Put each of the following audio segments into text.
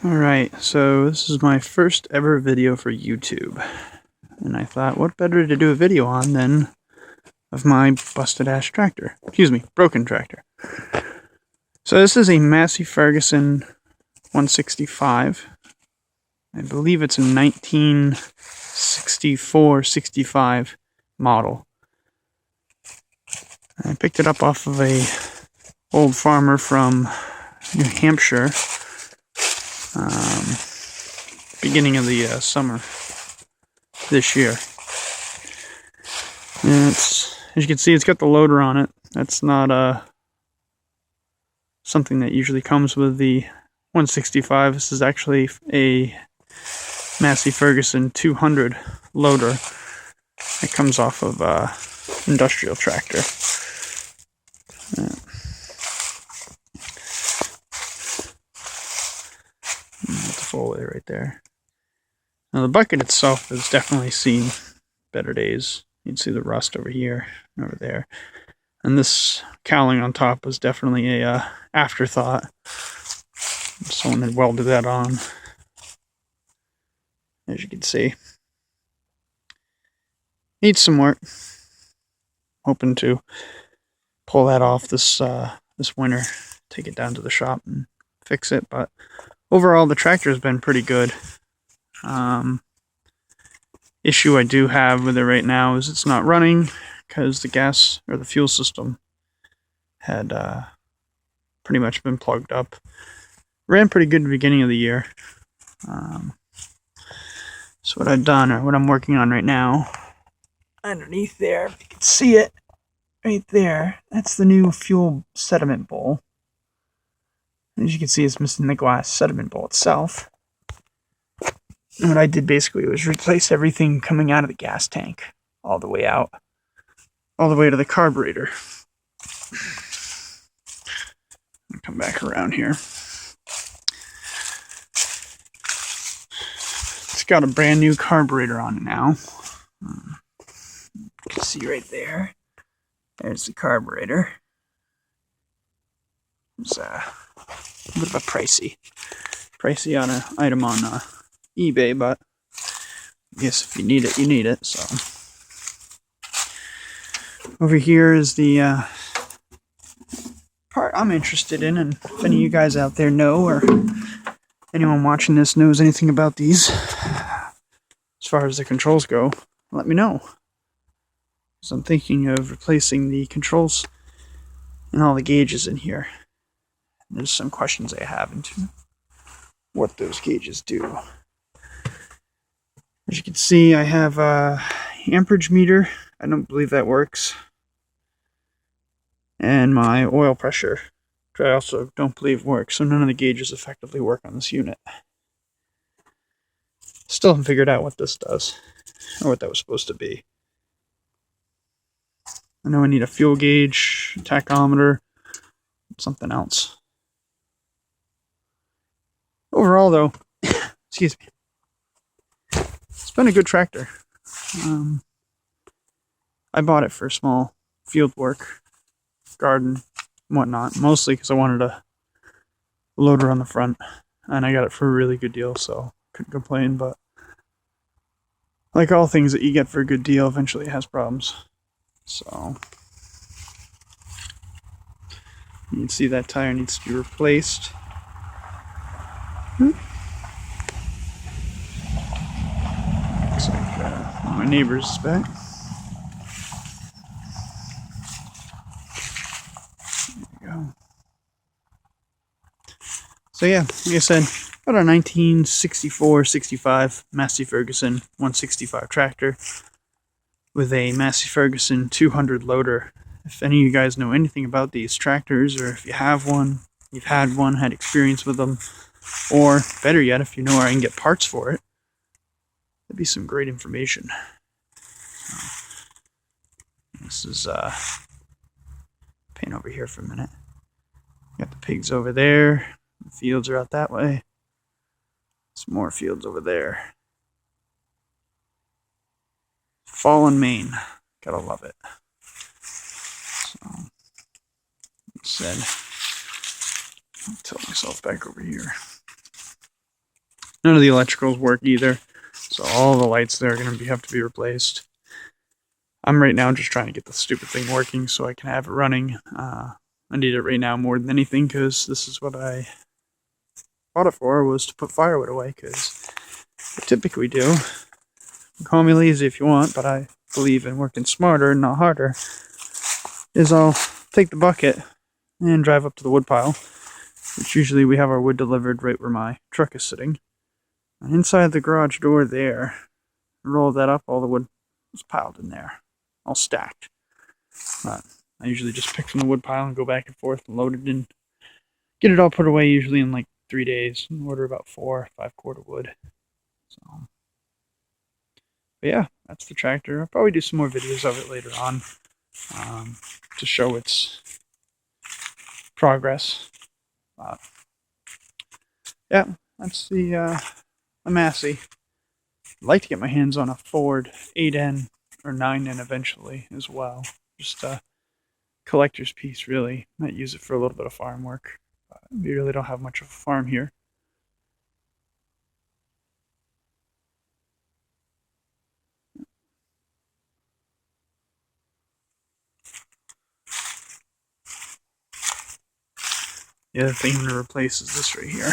Alright, so this is my first ever video for YouTube. And I thought, what better to do a video on than of my busted-ass tractor. Excuse me, broken tractor. So this is a Massey Ferguson 165. I believe it's a 1964-65 model. I picked it up off of a old farmer from New Hampshire. Beginning of the summer this year. And it's, as you can see, it's got the loader on it. That's not something that usually comes with the 165. This is actually a Massey Ferguson 200 loader. It comes off of industrial tractor. That's a full way right there. Now the bucket itself has definitely seen better days. You can see the rust over here and over there. And this cowling on top was definitely a afterthought. Someone had welded that on, as you can see. Needs some work. Hoping to pull that off this winter, take it down to the shop and fix it. But overall, the tractor has been pretty good. Issue I do have with it right now is it's not running because the gas or the fuel system had pretty much been plugged up. Ran pretty good at the beginning of the year. So what I've done, or what I'm working on right now, underneath there, if you can see it right there, that's the new fuel sediment bowl. As you can see, it's missing the glass sediment bowl itself. And what I did basically was replace everything coming out of the gas tank all the way out, all the way to the carburetor. I'll come back around here. It's got a brand new carburetor on it now. You can see right there. There's the carburetor. It's a bit of a pricey on an item on eBay, but I guess if you need it, you need it. So over here is the part I'm interested in, and if any of you guys out there know, or anyone watching this knows anything about these as far as the controls go, let me know, because I'm thinking of replacing the controls and all the gauges in here. There's some questions I have into what those gauges do. As you can see, I have a amperage meter. I don't believe that works. And my oil pressure, which I also don't believe works. So none of the gauges effectively work on this unit. Still haven't figured out what this does, or what that was supposed to be. I know I need a fuel gauge, a tachometer, something else. Overall, though, excuse me, it's been a good tractor. I bought it for small field work, garden, and whatnot, mostly because I wanted a loader on the front, and I got it for a really good deal, so couldn't complain. But like all things that you get for a good deal, eventually it has problems. So you can see that tire needs to be replaced. Looks like my neighbor's is back. There we go. So yeah, like I said, got a 1964-65 Massey Ferguson 165 tractor with a Massey Ferguson 200 loader. If any of you guys know anything about these tractors, or if you have one, you've had one, had experience with them, or better yet, if you know where I can get parts for it, that'd be some great information. This is pan over here for a minute. Got the pigs over there. The fields are out that way. Some more fields over there. Fall in Maine. Gotta love it. So, like I said, I'll tilt myself back over here. None of the electricals work either, so all the lights there are going to have to be replaced. I'm right now just trying to get the stupid thing working so I can have it running. I need it right now more than anything because this is what I bought it for, was to put firewood away, because I typically do. Call me lazy if you want, but I believe in working smarter and not harder. Is I'll take the bucket and drive up to the wood pile, which usually we have our wood delivered right where my truck is sitting. And inside the garage door there, roll that up, all the wood was piled in there, all stacked. But I usually just pick from the wood pile and go back and forth and load it in. Get it all put away usually in like 3 days. And order about 4 or 5 quart of wood. So, but yeah, that's the tractor. I'll probably do some more videos of it later on to show its progress. Yeah, that's the Massey. I'd like to get my hands on a Ford 8N or 9N eventually as well. Just a collector's piece, really. Might use it for a little bit of farm work. We really don't have much of a farm here. The other thing I'm going to replace is this right here.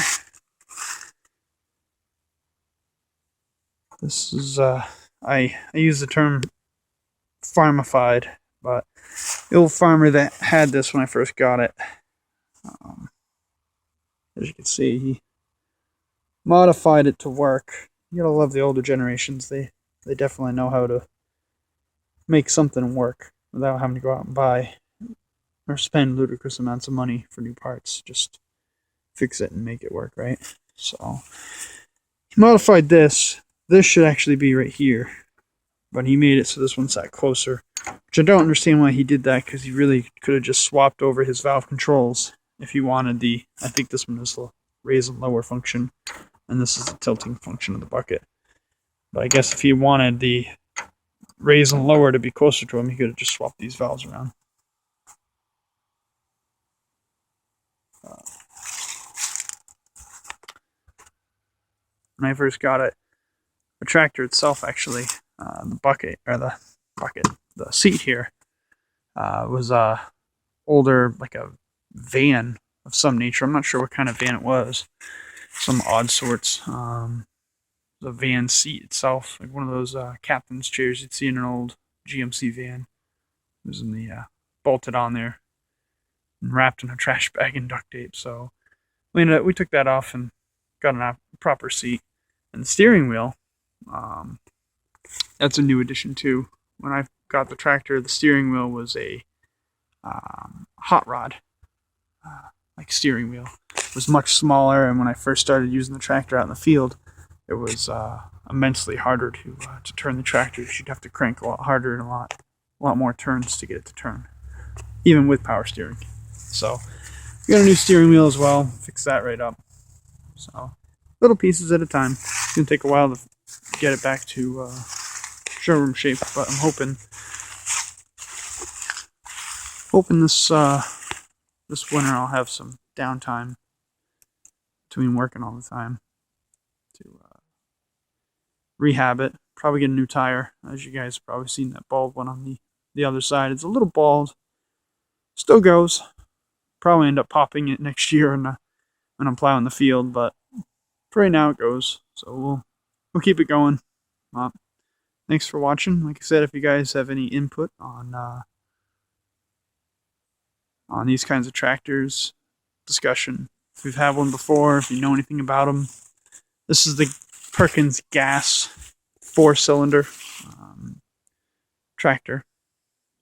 This is, I use the term farmified, but the old farmer that had this when I first got it, as you can see, he modified it to work. You gotta love the older generations. They definitely know how to make something work without having to go out and buy or spend ludicrous amounts of money for new parts. Just fix it and make it work, right? So he modified this. This should actually be right here, but he made it so this one sat closer, which I don't understand why he did that, because he really could have just swapped over his valve controls if he wanted the, I think this one is the raise and lower function, and this is the tilting function of the bucket. But I guess if he wanted the raise and lower to be closer to him, he could have just swapped these valves around. When I first got it, the tractor itself actually, the seat here was older, like a van of some nature. I'm not sure what kind of van it was. Some odd sorts. The van seat itself, like one of those captain's chairs you'd see in an old GMC van. It was in the bolted on there and wrapped in a trash bag and duct tape. So we took that off and got a proper seat. And the steering wheel, that's a new addition too. When I got the tractor, the steering wheel was a hot rod, like steering wheel. It was much smaller, and when I first started using the tractor out in the field, it was immensely harder to turn the tractor. You'd have to crank a lot harder and a lot more turns to get it to turn, even with power steering. So we got a new steering wheel as well. Fix that right up. So little pieces at a time. It's gonna take a while to get it back to showroom shape, but I'm hoping this winter I'll have some downtime between working all the time to rehab it. Probably get a new tire, as you guys have probably seen that bald one on the other side. It's a little bald, still goes. Probably end up popping it next year when I'm plowing the field, but for right now it goes. So we'll keep it going. Thanks for watching. Like I said, if you guys have any input on these kinds of tractors, discussion, if you've had one before, if you know anything about them, this is the Perkins gas 4-cylinder tractor.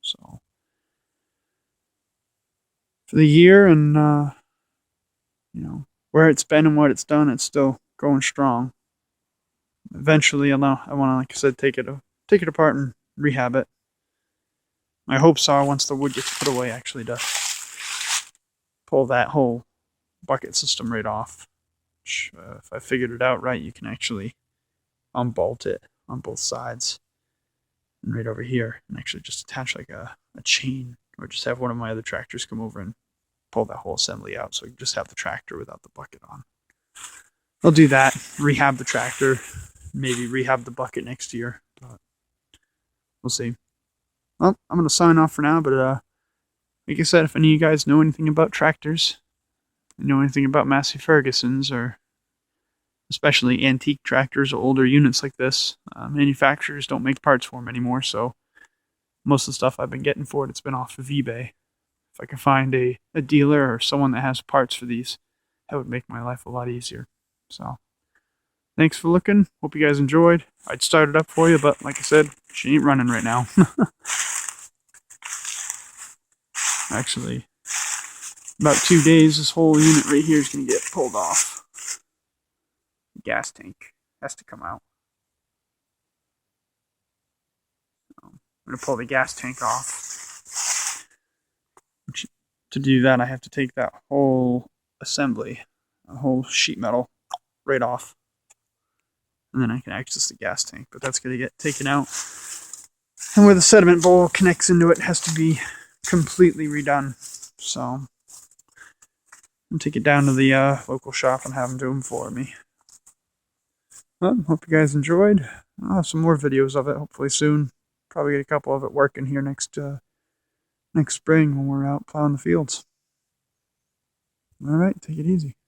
So for the year and where it's been and what it's done, it's still going strong. Eventually, I want to, like I said, take it apart and rehab it. My hopes are, once the wood gets put away, actually to pull that whole bucket system right off. Which, if I figured it out right, you can actually unbolt it on both sides and right over here, and actually just attach like a chain, or just have one of my other tractors come over and pull that whole assembly out, so you just have the tractor without the bucket on. I'll do that, rehab the tractor, maybe rehab the bucket next year. But we'll see. Well, I'm going to sign off for now, but like I said, if any of you guys know anything about tractors, know anything about Massey Fergusons, or especially antique tractors or older units like this, manufacturers don't make parts for them anymore, so most of the stuff I've been getting for it's been off of eBay. If I can find a dealer or someone that has parts for these, that would make my life a lot easier. So, thanks for looking. Hope you guys enjoyed. I'd start it up for you, but like I said, she ain't running right now. Actually, about 2 days, this whole unit right here is going to get pulled off. The gas tank has to come out. So, I'm going to pull the gas tank off. To do that, I have to take that whole assembly, a whole sheet metal, right off. And then I can access the gas tank, but that's going to get taken out. And where the sediment bowl connects into it has to be completely redone. So I'll take it down to the local shop and have them do them for me. Well, hope you guys enjoyed. I'll have some more videos of it hopefully soon. Probably get a couple of it working here next spring when we're out plowing the fields. All right, take it easy.